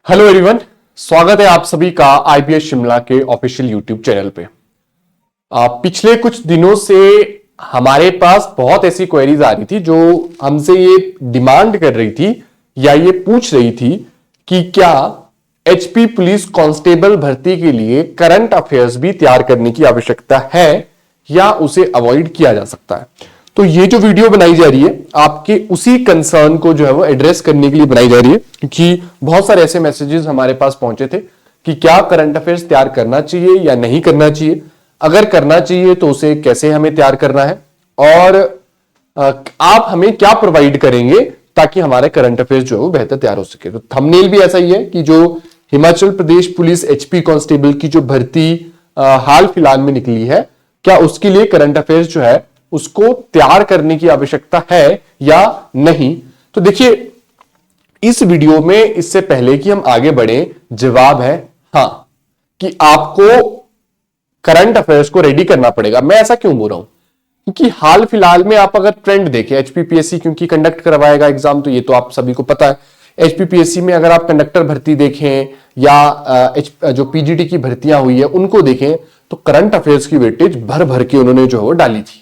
Hello everyone, स्वागत है आप सभी का आईपीएस शिमला के ऑफिशियल यूट्यूब चैनल पे। पिछले कुछ दिनों से हमारे पास बहुत ऐसी क्वेरीज आ रही थी जो हमसे ये डिमांड कर रही थी या ये पूछ रही थी कि क्या एचपी पुलिस कांस्टेबल भर्ती के लिए करंट अफेयर्स भी तैयार करने की आवश्यकता है या उसे अवॉइड किया जा सकता है। तो ये जो वीडियो बनाई जा रही है आपके उसी कंसर्न को जो है वो एड्रेस करने के लिए बनाई जा रही है, क्योंकि बहुत सारे ऐसे मैसेजेस हमारे पास पहुंचे थे कि क्या करंट अफेयर्स तैयार करना चाहिए या नहीं करना चाहिए, अगर करना चाहिए तो उसे कैसे हमें तैयार करना है और आप हमें क्या प्रोवाइड करेंगे ताकि हमारे करंट अफेयर्स जो है वो बेहतर तैयार हो सके। तो थंबनेल भी ऐसा ही है कि जो Himachal Pradesh police HP constable की जो भर्ती हाल फिलहाल में निकली है, क्या उसके लिए करंट अफेयर्स जो है उसको तैयार करने की आवश्यकता है या नहीं। तो देखिए, इस वीडियो में इससे पहले कि हम आगे बढ़े, जवाब है हां, कि आपको करंट अफेयर्स को रेडी करना पड़ेगा। मैं ऐसा क्यों बोल रहा हूं, क्योंकि हाल फिलहाल में आप अगर ट्रेंड देखें, एचपीपीएससी क्योंकि कंडक्ट करवाएगा एग्जाम, तो ये तो आप सभी को पता है। एचपीपीएससी में अगर आप कंडक्टर भर्ती देखें या जो पीजीटी की भर्तियां हुई है उनको देखें, तो करंट अफेयर्स की वेटेज भर भर के उन्होंने जो है वो डाली थी।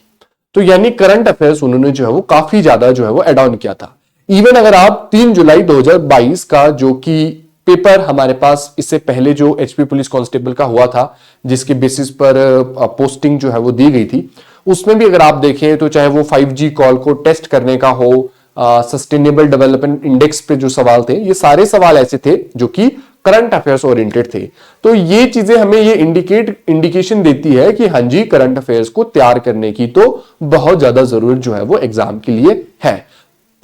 तो यानी करंट अफेयर्स उन्होंने जो है वो काफी ज्यादा जो है वो एड ऑन किया था। इवन अगर आप 3 जुलाई 2022 का जो कि पेपर हमारे पास इससे पहले जो एचपी पुलिस कांस्टेबल का हुआ था, जिसके बेसिस पर पोस्टिंग जो है वो दी गई थी, उसमें भी अगर आप देखें तो चाहे वो 5G कॉल को टेस्ट करने का हो, सस्टेनेबल डेवलपमेंट इंडेक्स पे जो सवाल थे, ये सारे सवाल ऐसे थे जो कि करंट अफेयर्स ओरिएंटेड थे। तो ये चीजें हमें ये इंडिकेशन देती है कि हाँ जी, करंट अफेयर्स को तैयार करने की तो बहुत ज्यादा जरूरत जो है वो एग्जाम के लिए है।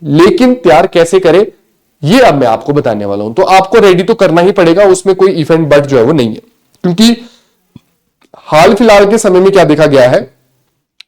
लेकिन तैयार कैसे करें ये अब मैं आपको बताने वाला हूं। तो आपको रेडी तो करना ही पड़ेगा, उसमें कोई इफ एंड बट जो है वो नहीं है, क्योंकि हाल फिलहाल के समय में क्या देखा गया है,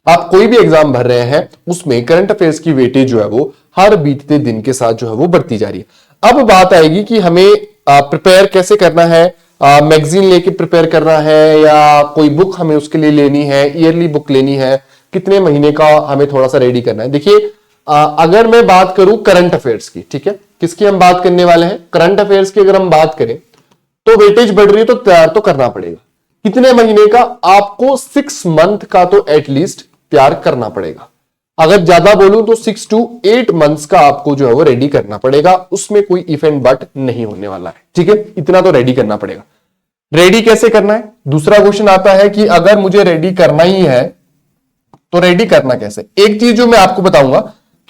आप कोई भी एग्जाम भर रहे हैं उसमें करंट अफेयर्स की वेटेज जो है वो हर बीतते दिन के साथ जो है वो बढ़ती जा रही है। अब बात आएगी कि हमें प्रिपेयर कैसे करना है, मैगजीन लेके प्रिपेयर करना है या कोई बुक हमें उसके लिए लेनी है, ईयरली बुक लेनी है, कितने महीने का हमें थोड़ा सा रेडी करना है। देखिए, अगर मैं बात करूं करंट अफेयर्स की, ठीक है, किसकी हम बात करने वाले हैं, करंट अफेयर्स की अगर हम बात करें तो वेटेज बढ़ रही है तो तैयार तो करना पड़ेगा। कितने महीने का, आपको 6 मंथ का तो एटलीस्ट तैयार करना पड़ेगा। अगर ज्यादा बोलूं तो 6 to 8 मंथ्स का आपको जो है वो रेडी करना पड़ेगा, उसमें कोई इफ एंड बट नहीं होने वाला है, ठीक है, इतना तो रेडी करना पड़ेगा। रेडी कैसे करना है, दूसरा क्वेश्चन आता है कि अगर मुझे रेडी करना ही है तो रेडी करना कैसे। एक चीज जो मैं आपको बताऊंगा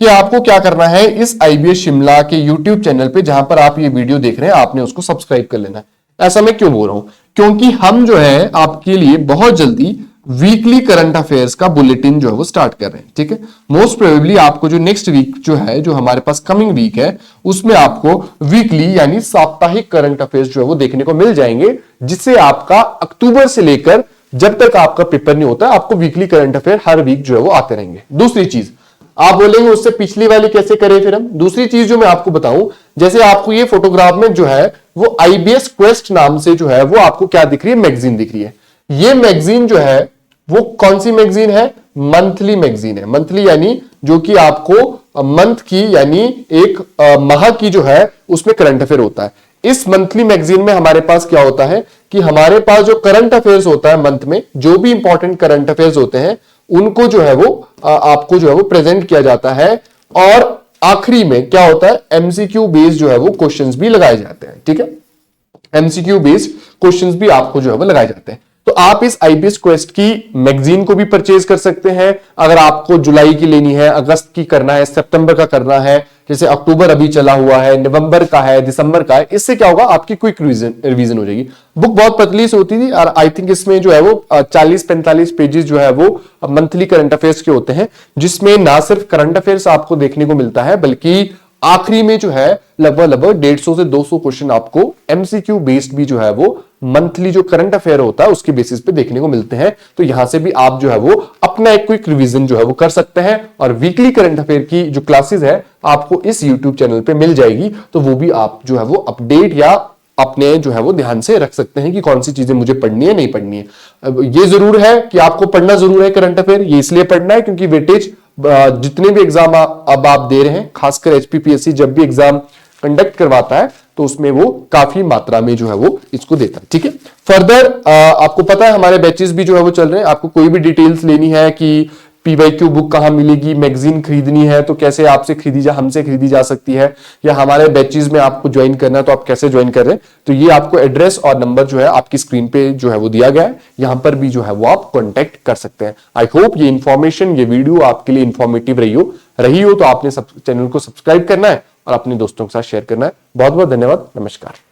कि आपको क्या करना है, इस आईबीएस शिमला के यूट्यूब चैनल पे जहां पर आप ये वीडियो देख रहे हैं, आपने उसको सब्सक्राइब कर लेना है। ऐसा मैं क्यों बोल रहा हूं, क्योंकि हम जो है आपके लिए बहुत जल्दी वीकली करंट अफेयर्स का बुलेटिन जो है वो स्टार्ट कर रहे हैं, ठीक है। मोस्ट प्रोबेबली आपको जो नेक्स्ट वीक जो है, जो हमारे पास कमिंग वीक है, उसमें आपको वीकली यानी साप्ताहिक करंट अफेयर्स जो है वो देखने को मिल जाएंगे, जिससे आपका अक्टूबर से लेकर जब तक आपका पेपर नहीं होता, आपको वीकली करंट अफेयर हर वीक जो है वो आते रहेंगे। दूसरी चीज आप बोलेंगे उससे पिछली वाली कैसे करें फिर हम, दूसरी चीज जो मैं आपको बताऊं, जैसे आपको ये फोटोग्राफ में जो है वो आईबीएस क्वेस्ट नाम से जो है वो आपको क्या दिख रही है, मैगजीन दिख रही है। ये मैगजीन जो है वो कौन सी मैगजीन है, मंथली मैगजीन है। मंथली यानी जो कि आपको मंथ की यानी एक माह की जो है उसमें करंट अफेयर होता है। इस मंथली मैगजीन में हमारे पास क्या होता है कि हमारे पास जो करंट अफेयर्स होता है मंथ में, जो भी इंपॉर्टेंट करंट अफेयर्स होते हैं उनको जो है वो आपको जो है वो प्रेजेंट किया जाता है, और आखिरी में क्या होता है, एमसीक्यू बेस्ड जो है वो क्वेश्चंस भी लगाए जाते हैं, ठीक है। एमसीक्यू बेस्ड क्वेश्चंस भी आपको जो है वो लगाए जाते हैं। तो आप इस आईबीएस क्वेस्ट की मैगजीन को भी परचेज कर सकते हैं। अगर आपको जुलाई की लेनी है, अगस्त की करना है, सितंबर का करना है, जैसे अक्टूबर अभी चला हुआ है, नवंबर का है, दिसंबर का है, इससे क्या होगा, आपकी क्विक रिवीजन हो जाएगी। बुक बहुत पतली से होती थी और आई थिंक इसमें जो है वो 40-45 पेजेस जो है वो मंथली करंट अफेयर्स के होते हैं, जिसमें ना सिर्फ करंट अफेयर्स आपको देखने को मिलता है, बल्कि आखिरी में जो है लगभग 150 से 200 क्वेश्चन आपको एमसीक्यू बेस्ड भी जो है वो मंथली जो करंट अफेयर होता है उसके बेसिस पे देखने को मिलते हैं। तो यहां से भी आप जो है वो अपना एक क्विक रिवीजन जो है वो कर सकते हैं, और वीकली करंट अफेयर की जो क्लासेस है आपको इस यूट्यूब चैनल पे मिल जाएगी। तो वो भी आप जो है वो अपडेट या अपने जो है वो ध्यान से रख सकते हैं कि कौन सी चीजें मुझे पढ़नी है, नहीं पढ़नी है। ये जरूर है कि आपको पढ़ना जरूर है करंट अफेयर, ये इसलिए पढ़ना है क्योंकि वेटेज जितने भी एग्जाम अब आप दे रहे हैं, खासकर एचपीपीएससी जब भी एग्जाम कंडक्ट करवाता है तो उसमें वो काफी मात्रा में जो है वो इसको देता है। ठीक है, फर्दर आपको पता है हमारे बैचेस भी जो है वो चल रहे हैं। आपको कोई भी डिटेल्स लेनी है कि PYQ बुक कहां मिलेगी, मैगजीन खरीदनी है तो कैसे आपसे हमसे खरीदी जा सकती है, या हमारे बैचेस में आपको ज्वाइन करना है तो आप कैसे ज्वाइन कर रहे हैं, तो ये आपको एड्रेस और नंबर जो है आपकी स्क्रीन पे जो है वो दिया गया है, यहां पर भी जो है वो आप कॉन्टेक्ट कर सकते हैं। आई होप ये इंफॉर्मेशन, ये वीडियो आपके लिए इंफॉर्मेटिव रही हो तो आपने चैनल को सब्सक्राइब करना है और अपने दोस्तों के साथ शेयर करना है। बहुत बहुत धन्यवाद, नमस्कार।